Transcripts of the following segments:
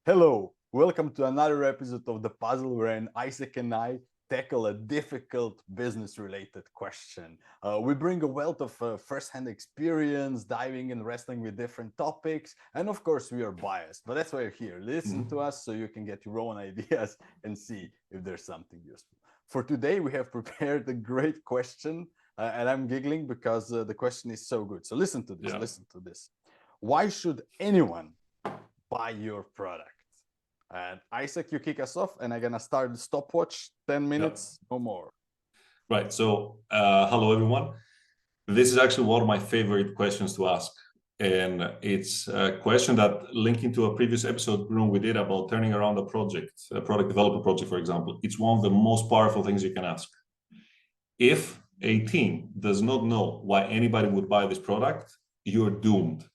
Hello, welcome to another episode of The Puzzle wherein Isaac and I tackle a difficult business-related question. We bring a wealth of first-hand experience, diving and wrestling with different topics, and of course we are biased, but that's why you're here. Listen to us so you can get your own ideas and see if there's something useful. For today, we have prepared a great question, and I'm giggling because the question is so good. So listen to this, listen to this. Why should anyone buy your product? And Isaac, you kick us off, and I'm gonna start the stopwatch. 10 minutes, no more. Right. So, hello everyone. This is actually one of my favorite questions to ask, and it's a question that, linking to a previous episode, Bruno, we did about turning around a project, a product development project, for example. It's one of the most powerful things you can ask. If a team does not know why anybody would buy this product, you're doomed.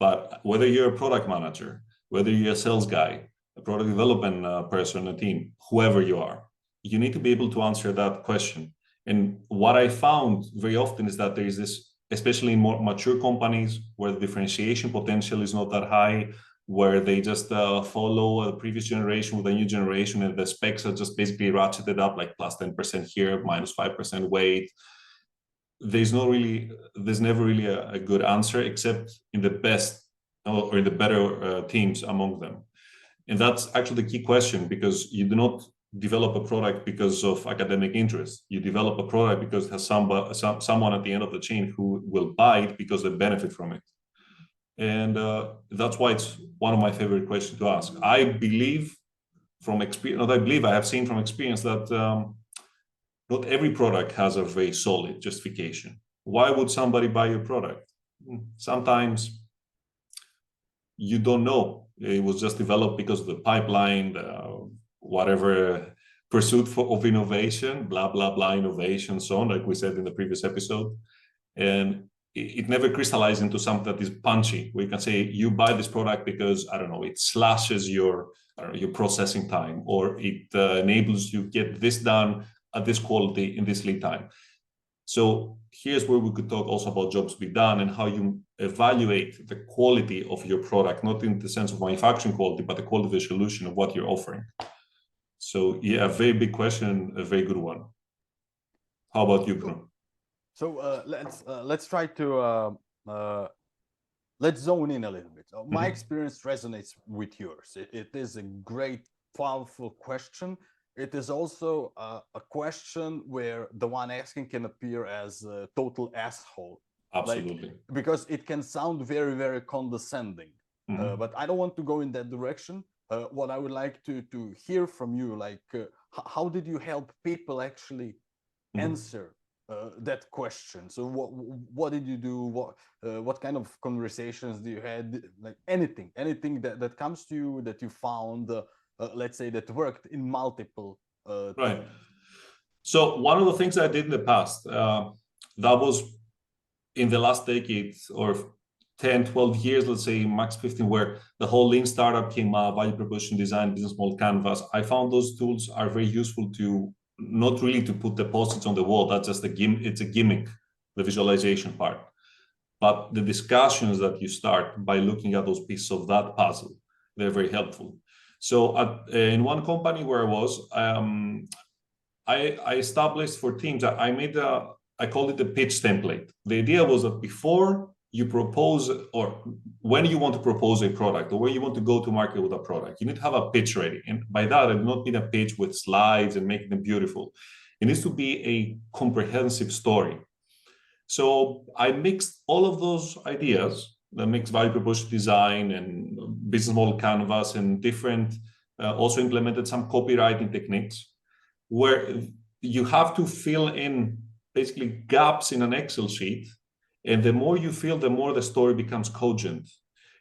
But whether you're a product manager, whether you're a sales guy, a product development person, a team, whoever you are, you need to be able to answer that question. And what I found very often is that there is this, especially in more mature companies where the differentiation potential is not that high, where they just follow a previous generation with a new generation, and the specs are just basically ratcheted up, like plus 10% here, minus 5% weight. There's never really a good answer, except in the best or in the better teams among them. And that's actually the key question, because you do not develop a product because of academic interest. You develop a product because it has someone at the end of the chain who will buy it because they benefit from it. And that's why it's one of my favorite questions to ask. I believe from experience, I have seen from experience that not every product has a very solid justification. Why would somebody buy your product? Sometimes you don't know. It was just developed because of the pipeline, whatever pursuit of innovation, blah, blah, blah, innovation, so on, like we said in the previous episode. And it never crystallized into something that is punchy. We can say you buy this product because, I don't know, it slashes your processing time, or it enables you get this done at this quality in this lead time. So here's where we could talk also about jobs to be done and how you evaluate the quality of your product, not in the sense of manufacturing quality, but the quality of the solution of what you're offering. So yeah, a very big question, a very good one. How about you, Bruno? So let's try to let's zone in a little bit. My experience resonates with yours. It is a great, powerful question. It is also a question where the one asking can appear as a total asshole. Absolutely. Because it can sound very, very condescending. But I don't want to go in that direction. What I would like to hear from you, how did you help people actually answer that question? So what did you do? What kind of conversations do you had? Like anything that comes to you that you found, let's say, that worked in multiple right. So one of the things I did in the past, that was in the last decade or 10, 12 years, let's say max 15, where the whole lean startup came up, value proposition design, business model canvas. I found those tools are very useful to not really to put the post-its on the wall. That's just it's a gimmick, the visualization part. But the discussions that you start by looking at those pieces of that puzzle, they're very helpful. So in one company where I was, I established for teams, I called it the pitch template. The idea was that before you propose, or when you want to propose a product, or when you want to go to market with a product, you need to have a pitch ready. And by that, I do not mean a pitch with slides and making them beautiful. It needs to be a comprehensive story. So I mixed all of those ideas, the mixed value proposition design and business model canvas and different, also implemented some copywriting techniques where you have to fill in basically gaps in an Excel sheet. And the more you fill, the more the story becomes cogent.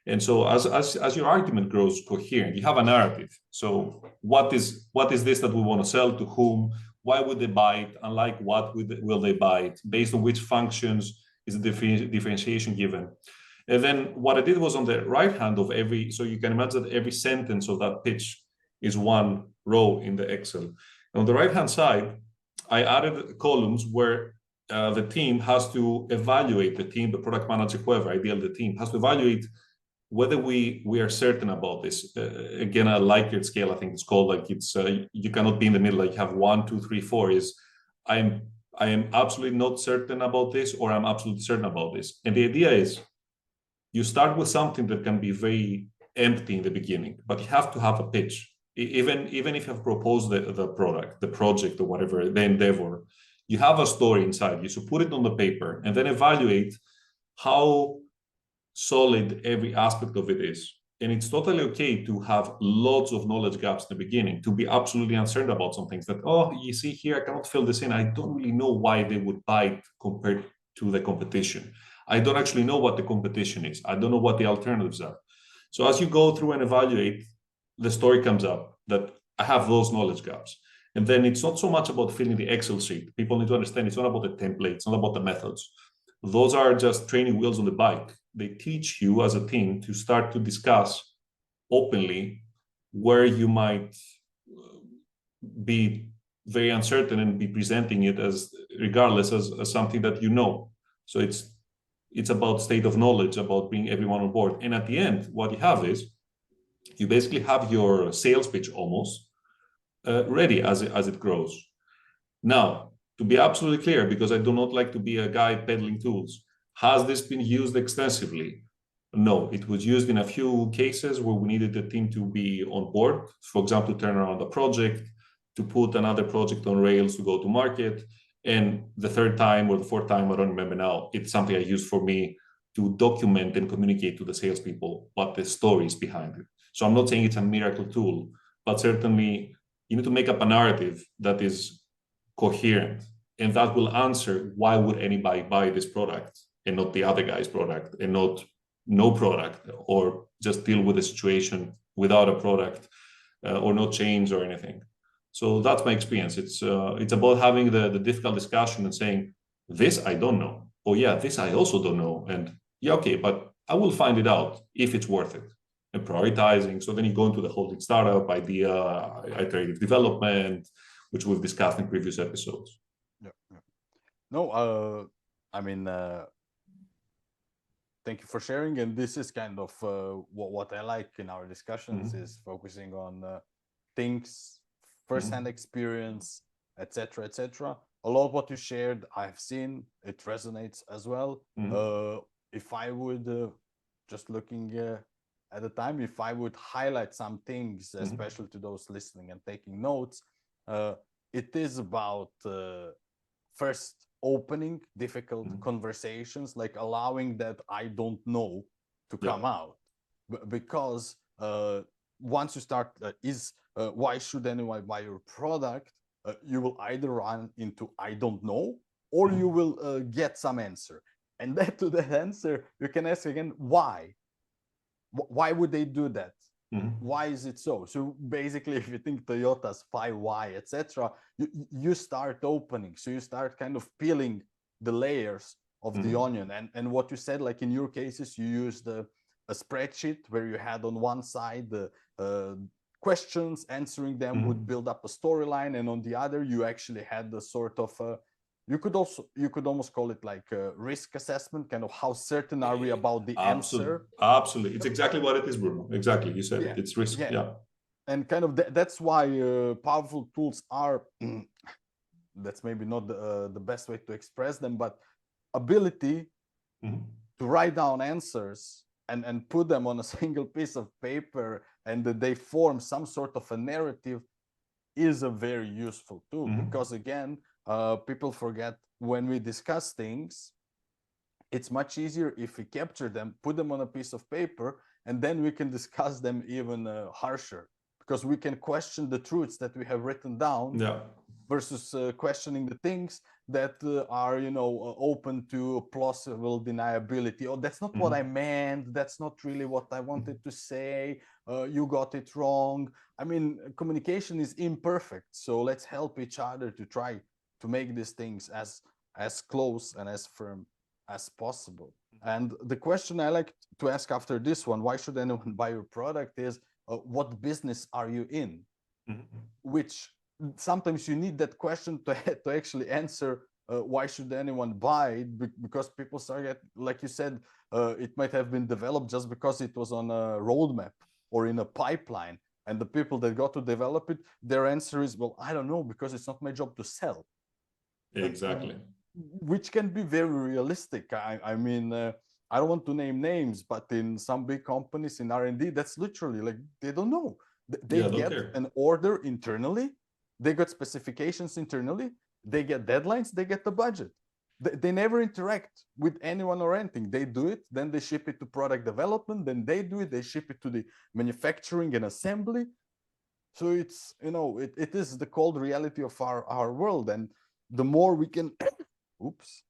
And so as your argument grows coherent, you have a narrative. So what is this that we want to sell, to whom, why would they buy it, and like what will they buy it, based on which functions is the differentiation given. And then what I did was on the right hand of every, so you can imagine that every sentence of that pitch is one row in the Excel. And on the right hand side, I added columns where the team has to evaluate, the product manager, whoever, ideally the team, has to evaluate whether we are certain about this. Again, a Likert scale, I think it's called, like it's you cannot be in the middle, like you have 1, 2, 3, 4 is I am absolutely not certain about this, or I'm absolutely certain about this. And the idea is you start with something that can be very empty in the beginning, but you have to have a pitch. Even if you have proposed the product, the project, or whatever, the endeavor, you have a story inside. You should put it on the paper and then evaluate how solid every aspect of it is. And it's totally okay to have lots of knowledge gaps in the beginning, to be absolutely uncertain about some things that, oh, you see here, I cannot fill this in. I don't really know why they would buy it compared to the competition. I don't actually know what the competition is. I don't know what the alternatives are. So as you go through and evaluate, the story comes up that I have those knowledge gaps. And then it's not so much about filling the Excel sheet. People need to understand it's not about the template, it's not about the methods. Those are just training wheels on the bike. They teach you as a team to start to discuss openly where you might be very uncertain and be presenting it as regardless as something that you know. So it's about state of knowledge, about bringing everyone on board. And at the end, what you have is you basically have your sales pitch almost ready as it grows. Now, to be absolutely clear, because I do not like to be a guy peddling tools, has this been used extensively? No, it was used in a few cases where we needed the team to be on board. For example, to turn around a project, to put another project on rails to go to market. And the third time or the fourth time, I don't remember now, it's something I used for me to document and communicate to the salespeople what the story is behind it. So I'm not saying it's a miracle tool, but certainly you need to make up a narrative that is coherent, and that will answer why would anybody buy this product and not the other guy's product, and not no product, or just deal with the situation without a product, or no change or anything. So that's my experience. It's about having the difficult discussion and saying, this I don't know. Oh yeah, this I also don't know. And yeah, okay, but I will find it out if it's worth it. And prioritizing. So then you go into the whole startup idea, iterative development, which we've discussed in previous episodes. Yeah. No, I mean, thank you for sharing. And this is kind of what I like in our discussions, is focusing on things, first-hand experience, etc., etc. A lot of what you shared, I've seen, it resonates as well. If I would, just looking at the time, if I would highlight some things, especially to those listening and taking notes, it is about first opening difficult conversations, like allowing that I don't know to come out, because once you start why should anyone buy your product, you will either run into I don't know, or you will get some answer, and that to that answer you can ask again, why would they do that? Why is it so? So basically, if you think Toyota's 5 why, etc., you start opening. So you start kind of peeling the layers of the onion. And what you said, like in your cases, you used a spreadsheet where you had on one side the questions, answering them would build up a storyline, and on the other, you actually had the sort of you could almost call it like a risk assessment, kind of how certain are we about the answer. Absolutely, it's exactly what it is, Bruno. Exactly, you said it. It's risk. And kind of that's why powerful tools are that's maybe not the best way to express them, but ability to write down answers and put them on a single piece of paper, and that they form some sort of a narrative, is a very useful tool. Because again, people forget, when we discuss things, it's much easier if we capture them, put them on a piece of paper, and then we can discuss them even harsher, because we can question the truths that we have written down versus questioning the things that are, open to plausible deniability. Oh, that's not what I meant. That's not really what I wanted to say. You got it wrong. I mean, communication is imperfect. So let's help each other to try to make these things as close and as firm as possible. And the question I like to ask after this one, why should anyone buy your product, is what business are you in? Which sometimes you need that question to actually answer why should anyone buy it? Because people start like you said, it might have been developed just because it was on a roadmap or in a pipeline. And the people that got to develop it, their answer is, well, I don't know, because it's not my job to sell. Exactly. Which can be very realistic. I mean, I don't want to name names, but in some big companies in R&D, that's literally like, they don't know. They get an order internally, they got specifications internally, they get deadlines, they get the budget. They never interact with anyone or anything. They do it, then they ship it to product development, then they do it, they ship it to the manufacturing and assembly. So it's, it is the cold reality of our world. And the more we can, oops,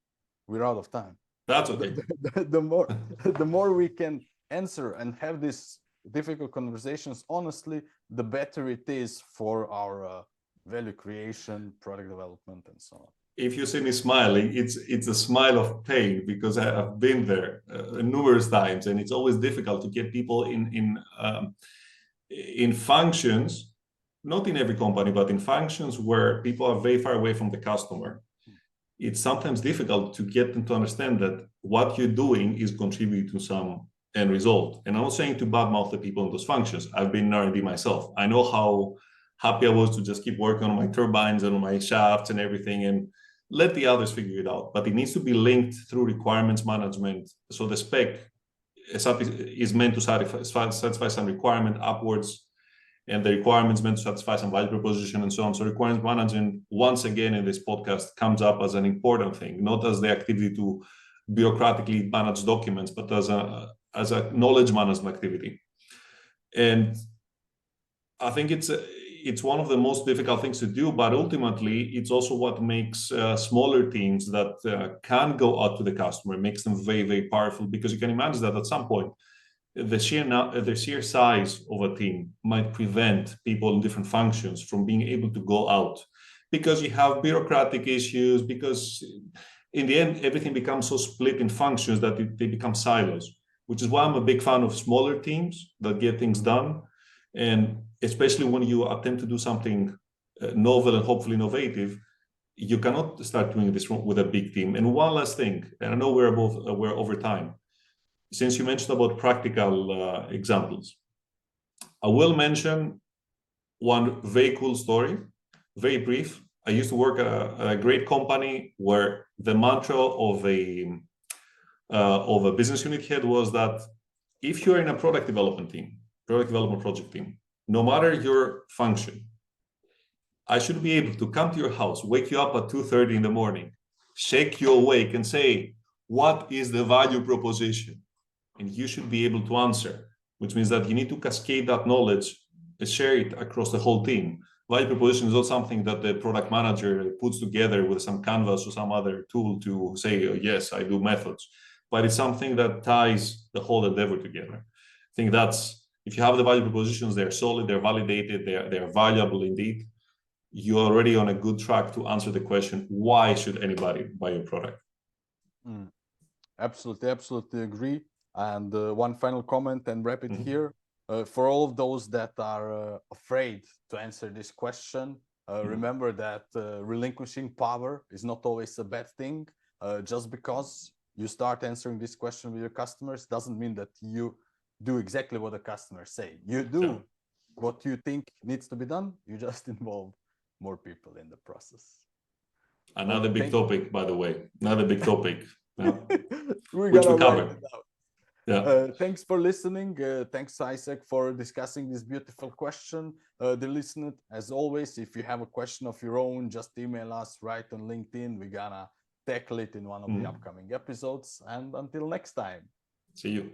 we're out of time. That's okay. The more we can answer and have these difficult conversations honestly, the better it is for our value creation, product development, and so on. If you see me smiling, it's a smile of pain, because I've been there numerous times, and it's always difficult to get people in functions, not in every company, but in functions where people are very far away from the customer. It's sometimes difficult to get them to understand that what you're doing is contributing to some end result. And I'm not saying to badmouth the people in those functions. I've been in R&D myself. I know how happy I was to just keep working on my turbines and on my shafts and everything, and let the others figure it out. But it needs to be linked through requirements management. So the spec is meant to satisfy some requirement upwards, and the requirements meant to satisfy some value proposition and so on. So requirements management, once again in this podcast, comes up as an important thing, not as the activity to bureaucratically manage documents, but as a knowledge management activity. And I think it's one of the most difficult things to do, but ultimately it's also what makes smaller teams that can go out to the customer, makes them very, very powerful, because you can imagine that at some point, the sheer size of a team might prevent people in different functions from being able to go out, because you have bureaucratic issues, because in the end, everything becomes so split in functions that they become silos, which is why I'm a big fan of smaller teams that get things done. And especially when you attempt to do something novel and hopefully innovative, you cannot start doing this with a big team. And one last thing, and I know we're over time, since you mentioned about practical examples, I will mention one very cool story, very brief. I used to work at a great company where the mantra of a business unit head was that if you're in a product development project team, no matter your function, I should be able to come to your house, wake you up at 2:30 in the morning, shake you awake and say, what is the value proposition? And you should be able to answer, which means that you need to cascade that knowledge and share it across the whole team. Value proposition is not something that the product manager puts together with some canvas or some other tool to say, oh, yes, I do methods, but it's something that ties the whole endeavor together. I think that's, if you have the value propositions, they're solid, they're validated, they're valuable indeed, you're already on a good track to answer the question, why should anybody buy your product? Absolutely agree. And one final comment and wrap it here. For all of those that are afraid to answer this question, remember that relinquishing power is not always a bad thing. Just because you start answering this question with your customers doesn't mean that you do exactly what the customers say. You do what you think needs to be done. You just involve more people in the process. Another big topic, by the way. Another big topic. Which we covered. Yeah. Thanks for listening. Thanks, Isaac, for discussing this beautiful question. The listener, as always, if you have a question of your own, just email us, write on LinkedIn. We're gonna tackle it in one of the upcoming episodes. And until next time. See you.